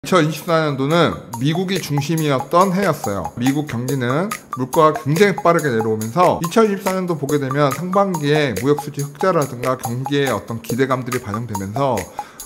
(2024년도는) 미국이 중심이었던 해였어요. 미국 경기는 물가가 굉장히 빠르게 내려오면서 2024년도 보게 되면 상반기에 무역수지 흑자라든가 경기에 어떤 기대감들이 반영되면서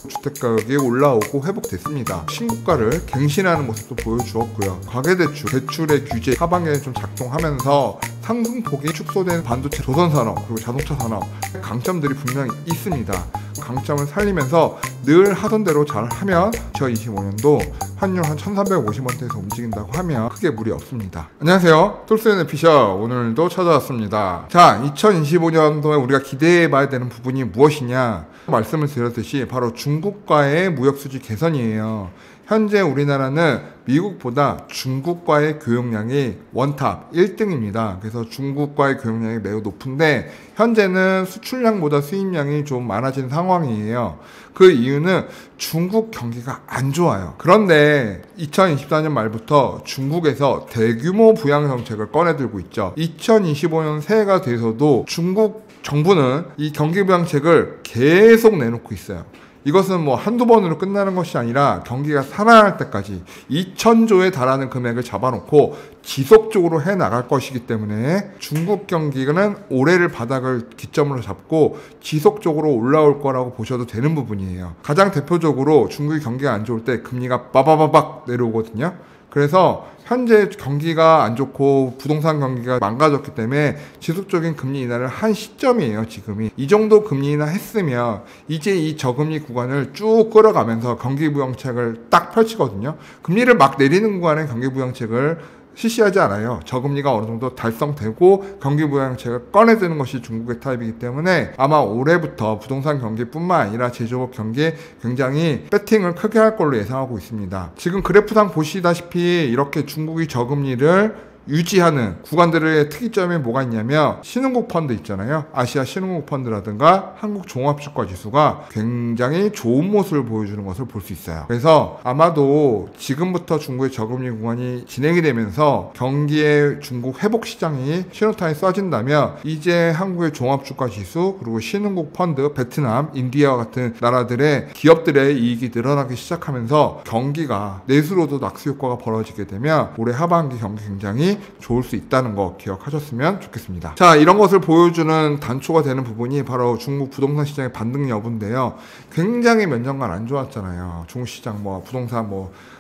주택가격이 올라오고 회복됐습니다. 신고가를 갱신하는 모습도 보여주었고요. 가계대출, 대출의 규제 하반기에 좀 작동하면서 상승폭이 축소된 반도체, 조선산업, 그리고 자동차 산업 강점들이 분명히 있습니다. 강점을 살리면서 늘 하던 대로 잘하면 2025년도 환율 한 1350원대에서 움직인다고 하면 크게 무리 없습니다. 안녕하세요, 톨스앤 피셔. 오늘도 찾아왔습니다. 자, 2025년도에 우리가 기대해봐야 되는 부분이 무엇이냐 말씀을 드렸듯이 바로 중국과의 무역수지 개선이에요. 현재 우리나라는 미국보다 중국과의 교역량이 원탑 1등입니다. 그래서 중국과의 교역량이 매우 높은데 현재는 수출량보다 수입량이 좀 많아진 상황이에요. 그 이유는 중국 경기가 안 좋아요. 그런데 2024년 말부터 중국에서 대규모 부양 정책을 꺼내들고 있죠. 2025년 새해가 돼서도 중국 정부는 이 경기 부양책을 계속 내놓고 있어요. 이것은 뭐 한두 번으로 끝나는 것이 아니라 경기가 살아날 때까지 2,000조에 달하는 금액을 잡아놓고 지속적으로 해나갈 것이기 때문에 중국 경기는 올해를 바닥을 기점으로 잡고 지속적으로 올라올 거라고 보셔도 되는 부분이에요. 가장 대표적으로 중국이 경기가 안 좋을 때 금리가 빠바바박 내려오거든요. 그래서 현재 경기가 안 좋고 부동산 경기가 망가졌기 때문에 지속적인 금리 인하를 한 시점이에요. 지금이 이 정도 금리 인하 했으면 이제 이 저금리 구간을 쭉 끌어가면서 경기 부양책을 딱 펼치거든요. 금리를 막 내리는 구간에 경기 부양책을 실시하지 않아요. 저금리가 어느 정도 달성되고 경기 부양책을 꺼내드는 것이 중국의 타입이기 때문에 아마 올해부터 부동산 경기뿐만 아니라 제조업 경기에 굉장히 배팅을 크게 할 걸로 예상하고 있습니다. 지금 그래프상 보시다시피 이렇게 중국이 저금리를 유지하는 구간들의 특이점이 뭐가 있냐면 신흥국 펀드 있잖아요. 아시아 신흥국 펀드라든가 한국 종합주가 지수가 굉장히 좋은 모습을 보여주는 것을 볼 수 있어요. 그래서 아마도 지금부터 중국의 저금리 구간이 진행이 되면서 경기의 중국 회복 시장이 신호탄이 쏴진다면 이제 한국의 종합주가 지수 그리고 신흥국 펀드, 베트남, 인디아와 같은 나라들의 기업들의 이익이 늘어나기 시작하면서 경기가 내수로도 낙수 효과가 벌어지게 되면 올해 하반기 경기 굉장히 좋을 수 있다는 거 기억하셨으면 좋겠습니다. 자, 이런 것을 보여주는 단초가 되는 부분이 바로 중국 부동산 시장의 반등 여부인데요. 굉장히 몇 년간 안 좋았잖아요. 중국 시장 부동산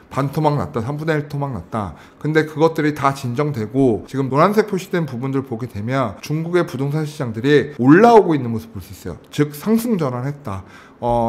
반토막 났다, 3분의 1 토막 났다. 근데 그것들이 다 진정되고 지금 노란색 표시된 부분들 보게 되면 중국의 부동산 시장들이 올라오고 있는 모습 볼 수 있어요. 즉 상승 전환했다.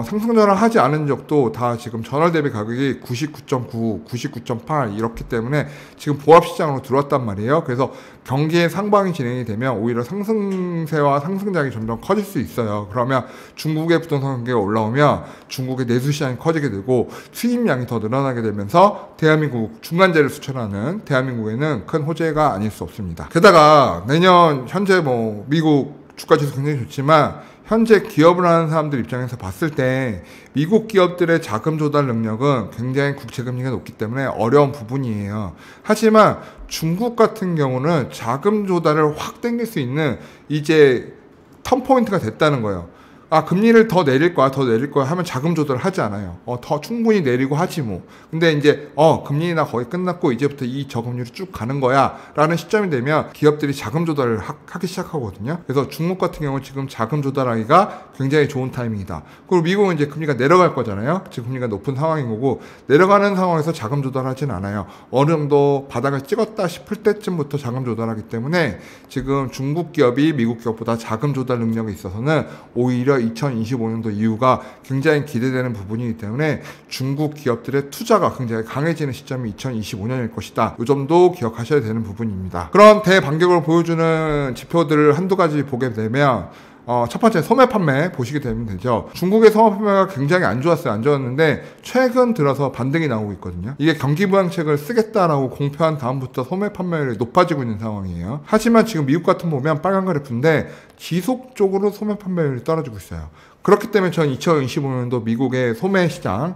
상승 전환하지 않은 적도 다 지금 전월 대비 가격이 99.9, 99.8 이렇기 때문에 지금 보합시장으로 들어왔단 말이에요. 그래서 경기의 상방이 진행이 되면 오히려 상승세와 상승장이 점점 커질 수 있어요. 그러면 중국의 부동산 경기가 올라오면 중국의 내수시장이 커지게 되고 수입량이 더 늘어나게 되면서 대한민국 중간재를 수출하는 대한민국에는 큰 호재가 아닐 수 없습니다. 게다가 내년 현재 미국 주가지수 굉장히 좋지만 현재 기업을 하는 사람들 입장에서 봤을 때 미국 기업들의 자금 조달 능력은 굉장히 국채금리가 높기 때문에 어려운 부분이에요. 하지만 중국 같은 경우는 자금 조달을 확 당길 수 있는 이제 턴포인트가 됐다는 거예요. 금리를 더 내릴 거야 하면 자금 조달을 하지 않아요. 더 충분히 내리고 하지 뭐. 근데 이제 금리 인하 거의 끝났고 이제부터 이 저금리로 쭉 가는 거야 라는 시점이 되면 기업들이 자금 조달을 하기 시작하거든요. 그래서 중국 같은 경우 지금 자금 조달하기가 굉장히 좋은 타이밍이다. 그리고 미국은 이제 금리가 내려갈 거잖아요. 지금 금리가 높은 상황인 거고 내려가는 상황에서 자금 조달하진 않아요. 어느 정도 바닥을 찍었다 싶을 때쯤부터 자금 조달하기 때문에 지금 중국 기업이 미국 기업보다 자금 조달 능력에 있어서는 오히려 2025년도 이후가 굉장히 기대되는 부분이기 때문에 중국 기업들의 투자가 굉장히 강해지는 시점이 2025년일 것이다. 이 점도 기억하셔야 되는 부분입니다. 그런 대반격을 보여주는 지표들을 한두 가지 보게 되면 첫 번째 소매 판매 보시게 되면 되죠. 중국의 소매 판매가 굉장히 안 좋았는데 최근 들어서 반등이 나오고 있거든요. 이게 경기 부양책을 쓰겠다라고 공표한 다음부터 소매 판매율이 높아지고 있는 상황이에요. 하지만 지금 미국 같은 거 보면 빨간 그래프인데 지속적으로 소매 판매율이 떨어지고 있어요. 그렇기 때문에 저는 2025년도 미국의 소매 시장,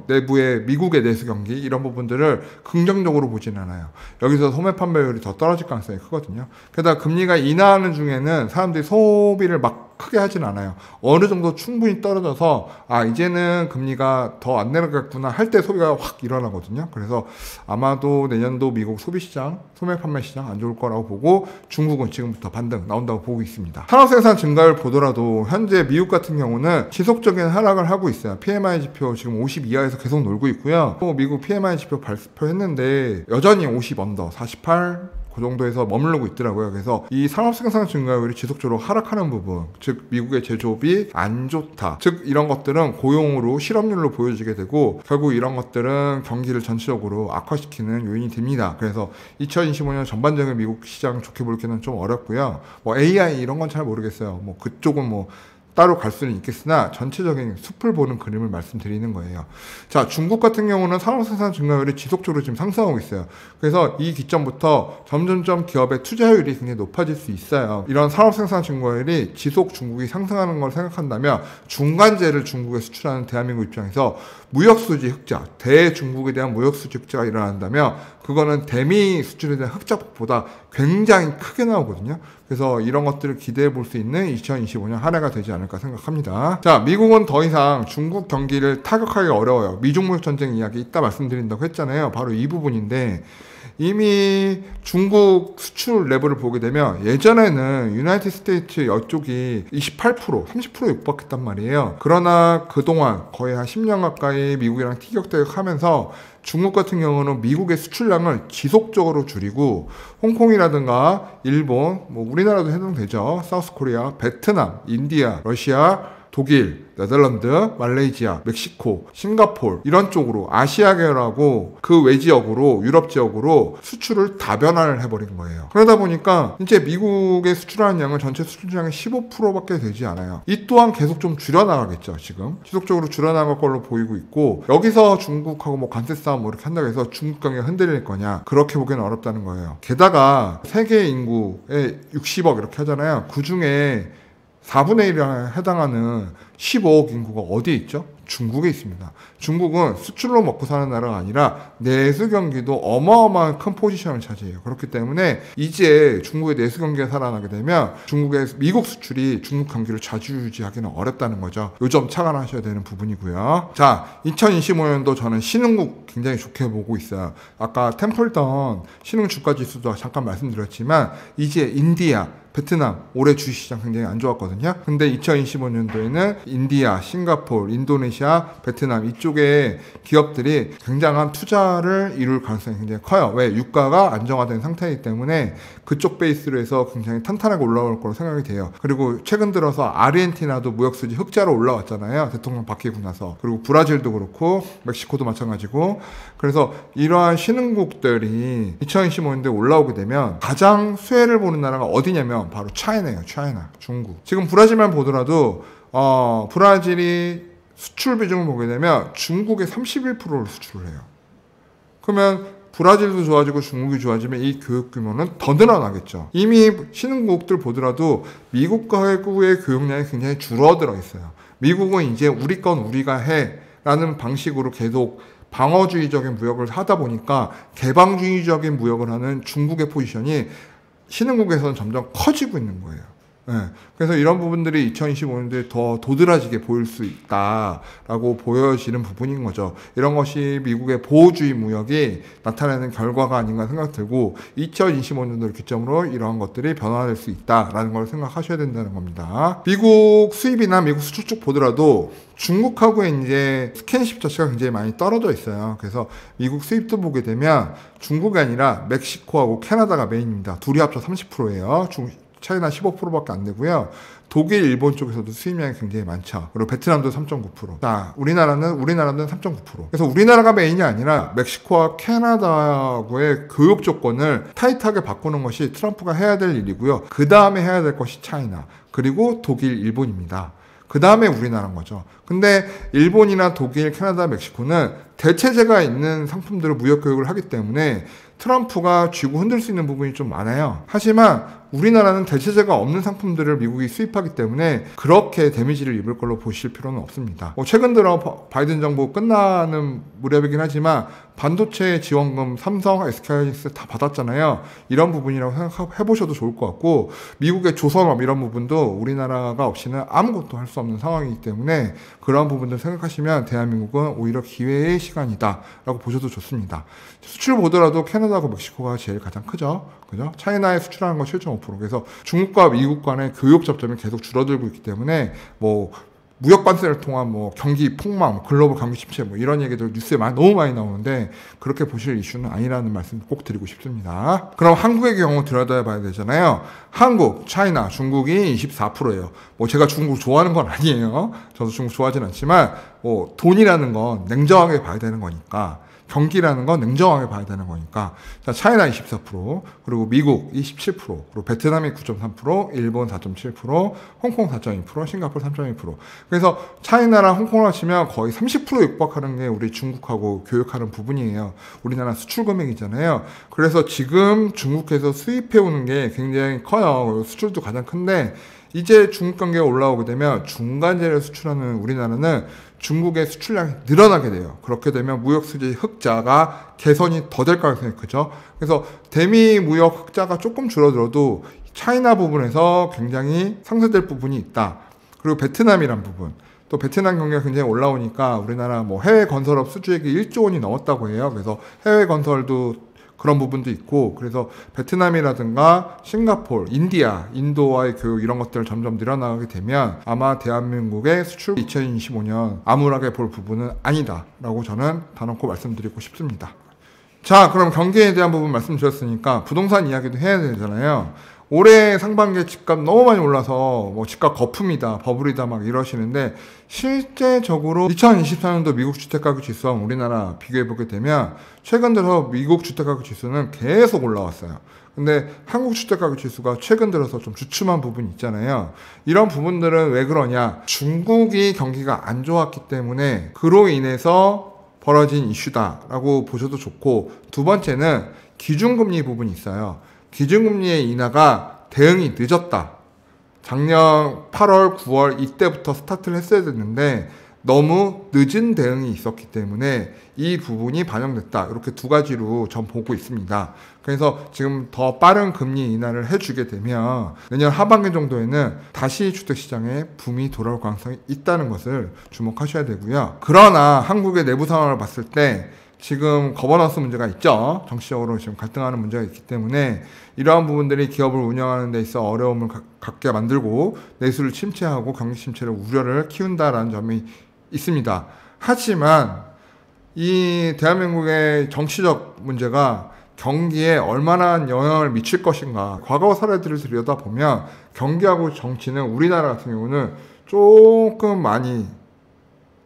내부의 미국의 내수 경기 이런 부분들을 긍정적으로 보진 않아요. 여기서 소매 판매율이 더 떨어질 가능성이 크거든요. 게다가 금리가 인하하는 중에는 사람들이 소비를 막 막 크게 하진 않아요. 어느 정도 충분히 떨어져서 이제는 금리가 더 안 내려갔구나 할 때 소비가 확 일어나거든요. 그래서 아마도 내년도 미국 소비시장, 소매 판매 시장 안 좋을 거라고 보고 중국은 지금부터 반등 나온다고 보고 있습니다. 산업생산 증가율 보더라도 현재 미국 같은 경우는 지속적인 하락을 하고 있어요. PMI 지표 지금 50 이하에서 계속 놀고 있고요. 또 미국 PMI 지표 발표했는데 여전히 50 언더, 48 그 정도에서 머무르고 있더라고요. 그래서 이 산업생산 증가율이 지속적으로 하락하는 부분, 즉 미국의 제조업이 안 좋다, 즉 이런 것들은 고용으로 실업률로 보여지게 되고 결국 이런 것들은 경기를 전체적으로 악화시키는 요인이 됩니다. 그래서 2025년 전반적인 미국 시장 좋게 보기는 좀 어렵고요. 뭐 AI 이런 건 잘 모르겠어요. 뭐 그쪽은 뭐 따로 갈 수는 있겠으나 전체적인 숲을 보는 그림을 말씀드리는 거예요. 자, 중국 같은 경우는 산업생산 증가율이 지속적으로 지금 상승하고 있어요. 그래서 이 기점부터 점점점 기업의 투자율이 굉장히 높아질 수 있어요. 이런 산업생산 증가율이 지속 중국이 상승하는 걸 생각한다면 중간재를 중국에 수출하는 대한민국 입장에서 무역수지 흑자, 대중국에 대한 무역수지 흑자가 일어난다면 그거는 대미 수출에 대한 흑자폭보다 굉장히 크게 나오거든요. 그래서 이런 것들을 기대해 볼 수 있는 2025년 한 해가 되지 않을까 생각합니다. 자, 미국은 더 이상 중국 경기를 타격하기 어려워요. 미중 무역 전쟁 이야기 이따 말씀드린다고 했잖아요. 바로 이 부분인데 이미 중국 수출 레벨을 보게 되면 예전에는 유나이티드 스테이트 이쪽이 28%, 30% 육박했단 말이에요. 그러나 그동안 거의 한 10년 가까이 미국이랑 티격태격하면서 중국 같은 경우는 미국의 수출량을 지속적으로 줄이고 홍콩이라든가 일본, 뭐 우리나라도 해당되죠. 사우스코리아, 베트남, 인디아, 러시아, 독일, 네덜란드, 말레이시아, 멕시코, 싱가포르 이런 쪽으로 아시아계열하고 그 외지역으로 유럽 지역으로 수출을 다변화를 해버린 거예요. 그러다 보니까 이제 미국의 수출하는 양은 전체 수출량의 15%밖에 되지 않아요. 이 또한 계속 좀 줄여나가겠죠. 지금 지속적으로 줄여나갈 걸로 보이고 있고 여기서 중국하고 뭐 관세 싸움 뭐 이렇게 한다고 해서 중국 경기가 흔들릴 거냐 그렇게 보기는 어렵다는 거예요. 게다가 세계 인구의 60억 이렇게 하잖아요. 그 중에 4분의 1에 해당하는 15억 인구가 어디에 있죠? 중국에 있습니다. 중국은 수출로 먹고 사는 나라가 아니라 내수 경기도 어마어마한 큰 포지션을 차지해요. 그렇기 때문에 이제 중국의 내수 경기가 살아나게 되면 중국의 미국 수출이 중국 경기를 좌지우지하기는 어렵다는 거죠. 요 점 착안하셔야 되는 부분이고요. 자, 2025년도 저는 신흥국 굉장히 좋게 보고 있어요. 아까 템플턴 신흥 주가 지수도 잠깐 말씀드렸지만 이제 인디아, 베트남 올해 주식시장 굉장히 안 좋았거든요. 근데 2025년도에는 인디아, 싱가포르, 인도네시아, 베트남 이쪽에 기업들이 굉장한 투자를 이룰 가능성이 굉장히 커요. 왜? 유가가 안정화된 상태이기 때문에 그쪽 베이스로 해서 굉장히 탄탄하게 올라올 거로 생각이 돼요. 그리고 최근 들어서 아르헨티나도 무역수지 흑자로 올라왔잖아요. 대통령 바뀌고 나서. 그리고 브라질도 그렇고 멕시코도 마찬가지고. 그래서 이러한 신흥국들이 2025년도에 올라오게 되면 가장 수혜를 보는 나라가 어디냐면 바로 차이나예요. 차이나, 중국. 지금 브라질만 보더라도 브라질이 수출 비중을 보게 되면 중국의 31%를 수출을 해요. 그러면 브라질도 좋아지고 중국이 좋아지면 이 교육 규모는 더 늘어나겠죠. 이미 신흥국들 보더라도 미국과의 교육량이 굉장히 줄어들어 있어요. 미국은 이제 우리 건 우리가 해 라는 방식으로 계속 방어주의적인 무역을 하다 보니까 개방주의적인 무역을 하는 중국의 포지션이 신흥국에서는 점점 커지고 있는 거예요. 네. 그래서 이런 부분들이 2025년도에 더 도드라지게 보일 수 있다라고 보여지는 부분인 거죠. 이런 것이 미국의 보호주의 무역이 나타내는 결과가 아닌가 생각 들고 2025년도를 기점으로 이러한 것들이 변화될 수 있다라는 걸 생각하셔야 된다는 겁니다. 미국 수입이나 미국 수출 쪽 보더라도 중국하고의 이제 스킨십 자체가 굉장히 많이 떨어져 있어요. 그래서 미국 수입도 보게 되면 중국이 아니라 멕시코하고 캐나다가 메인입니다. 둘이 합쳐 30%예요. 차이나 15%밖에 안 되고요. 독일, 일본 쪽에서도 수입량이 굉장히 많죠. 그리고 베트남도 3.9%. 자, 우리나라는 3.9%. 그래서 우리나라가 메인이 아니라 멕시코와 캐나다하고의 교육 조건을 타이트하게 바꾸는 것이 트럼프가 해야 될 일이고요. 그 다음에 해야 될 것이 차이나, 그리고 독일, 일본입니다. 그 다음에 우리나라인 거죠. 근데 일본이나 독일, 캐나다, 멕시코는 대체제가 있는 상품들을 무역 교육을 하기 때문에 트럼프가 쥐고 흔들 수 있는 부분이 좀 많아요. 하지만 우리나라는 대체제가 없는 상품들을 미국이 수입하기 때문에 그렇게 데미지를 입을 걸로 보실 필요는 없습니다. 최근 들어 바이든 정부 끝나는 무렵이긴 하지만 반도체 지원금 삼성, SK하이닉스 다 받았잖아요. 이런 부분이라고 생각해보셔도 좋을 것 같고, 미국의 조선업 이런 부분도 우리나라가 없이는 아무것도 할 수 없는 상황이기 때문에 그런 부분들 생각하시면 대한민국은 오히려 기회의 시간이다 라고 보셔도 좋습니다. 수출 보더라도 캐나다하고 멕시코가 제일 가장 크죠. 그죠? 차이나에 수출하는 건 7.5%. 그래서 중국과 미국 간의 교육 접점이 계속 줄어들고 있기 때문에 무역 관세를 통한 경기 폭망, 글로벌 경기 침체 이런 얘기들 뉴스에 너무 많이 나오는데 그렇게 보실 이슈는 아니라는 말씀 꼭 드리고 싶습니다. 그럼 한국의 경우 들여다봐야 되잖아요. 한국, 차이나, 중국이 24%예요. 제가 중국 좋아하는 건 아니에요. 저도 중국 좋아하진 않지만 돈이라는 건 냉정하게 봐야 되는 거니까. 경기라는 건 냉정하게 봐야 되는 거니까. 자, 차이나 24%, 그리고 미국 27%, 그리고 베트남이 9.3%, 일본 4.7%, 홍콩 4.2%, 싱가포르 3.2%. 그래서 차이나랑 홍콩을 치면 거의 30% 육박하는 게 우리 중국하고 교역하는 부분이에요. 우리나라 수출 금액이잖아요. 그래서 지금 중국에서 수입해오는 게 굉장히 커요. 수출도 가장 큰데, 이제 중국 경기가 올라오게 되면 중간재를 수출하는 우리나라는 중국의 수출량이 늘어나게 돼요. 그렇게 되면 무역수지 흑자가 개선이 더 될 가능성이 크죠. 그래서 대미 무역 흑자가 조금 줄어들어도 차이나 부분에서 굉장히 상쇄될 부분이 있다. 그리고 베트남이란 부분. 또 베트남 경기가 굉장히 올라오니까 우리나라 해외 건설업 수주액이 1조 원이 넘었다고 해요. 그래서 해외 건설도 그런 부분도 있고, 그래서 베트남이라든가 싱가포르, 인도와의 교육 이런 것들 점점 늘어나게 되면 아마 대한민국의 수출 2025년 암울하게 볼 부분은 아니다라고 저는 단언코 말씀드리고 싶습니다. 자, 그럼 경기에 대한 부분 말씀드렸으니까 부동산 이야기도 해야 되잖아요. 올해 상반기에 집값 너무 많이 올라서 집값 거품이다, 버블이다 이러시는데, 실제적으로 2024년도 미국 주택가격 지수와 우리나라 비교해보게 되면 최근 들어 미국 주택가격 지수는 계속 올라왔어요. 근데 한국 주택가격 지수가 최근 들어서 좀 주춤한 부분이 있잖아요. 이런 부분들은 왜 그러냐? 중국이 경기가 안 좋았기 때문에 그로 인해서 벌어진 이슈다라고 보셔도 좋고, 두 번째는 기준금리 부분이 있어요. 기준금리의 인하가 대응이 늦었다. 작년 8월, 9월 이때부터 스타트를 했어야 됐는데 너무 늦은 대응이 있었기 때문에 이 부분이 반영됐다. 이렇게 두 가지로 전 보고 있습니다. 그래서 지금 더 빠른 금리 인하를 해주게 되면 내년 하반기 정도에는 다시 주택시장에 붐이 돌아올 가능성이 있다는 것을 주목하셔야 되고요. 그러나 한국의 내부 상황을 봤을 때 지금 거버넌스 문제가 있죠. 정치적으로 지금 갈등하는 문제가 있기 때문에 이러한 부분들이 기업을 운영하는 데 있어 어려움을 갖게 만들고 내수를 침체하고 경기 침체를 우려를 키운다라는 점이 있습니다. 하지만 이 대한민국의 정치적 문제가 경기에 얼마나 영향을 미칠 것인가, 과거 사례들을 들여다보면 경기하고 정치는 우리나라 같은 경우는 조금 많이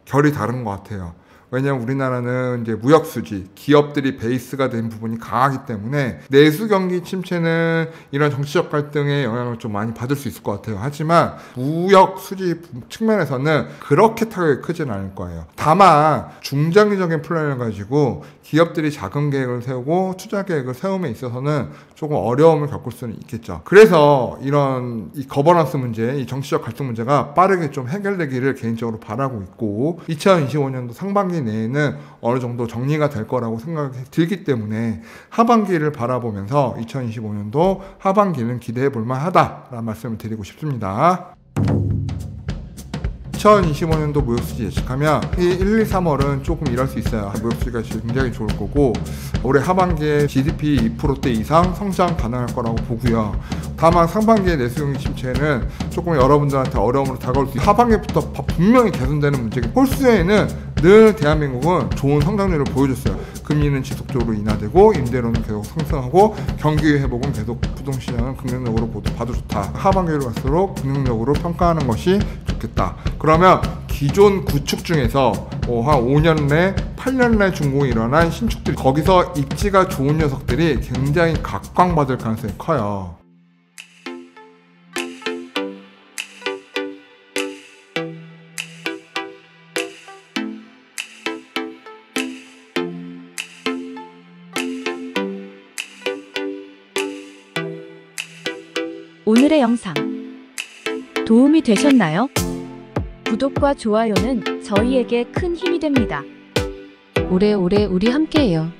결이 다른 것 같아요. 왜냐하면 우리나라는 이제 무역수지, 기업들이 베이스가 된 부분이 강하기 때문에 내수 경기 침체는 이런 정치적 갈등의 영향을 좀 많이 받을 수 있을 것 같아요. 하지만 무역수지 측면에서는 그렇게 타격이 크진 않을 거예요. 다만 중장기적인 플랜을 가지고 기업들이 자금 계획을 세우고 투자 계획을 세움에 있어서는 조금 어려움을 겪을 수는 있겠죠. 그래서 이런 이 거버넌스 문제, 이 정치적 갈등 문제가 빠르게 좀 해결되기를 개인적으로 바라고 있고, 2025년도 상반기 내에는 어느 정도 정리가 될 거라고 생각이 들기 때문에 하반기를 바라보면서 2025년도 하반기는 기대해 볼 만하다라는 말씀을 드리고 싶습니다. 2025년도 무역수지 예측하면 1, 2, 3월은 조금 일할 수 있어요. 무역수지가 굉장히 좋을 거고, 올해 하반기에 GDP 2%대 이상 성장 가능할 거라고 보고요. 다만 상반기의 내수경기 침체는 조금 여러분들한테 어려움으로 다가올 수 있어요. 하반기부터 분명히 개선되는 문제고, 홀수에는 늘 대한민국은 좋은 성장률을 보여줬어요. 금리는 지속적으로 인하되고 임대료는 계속 상승하고 경기 회복은 계속 부동시장은 긍정적으로 봐도 좋다. 하반기로 갈수록 긍정적으로 평가하는 것이 좋겠다. 그러면 기존 구축 중에서 한 5년 내 8년 내 준공이 일어난 신축들, 거기서 입지가 좋은 녀석들이 굉장히 각광받을 가능성이 커요. 오늘의 영상 도움이 되셨나요? 구독과 좋아요는 저희에게 큰 힘이 됩니다. 오래오래 우리 함께해요.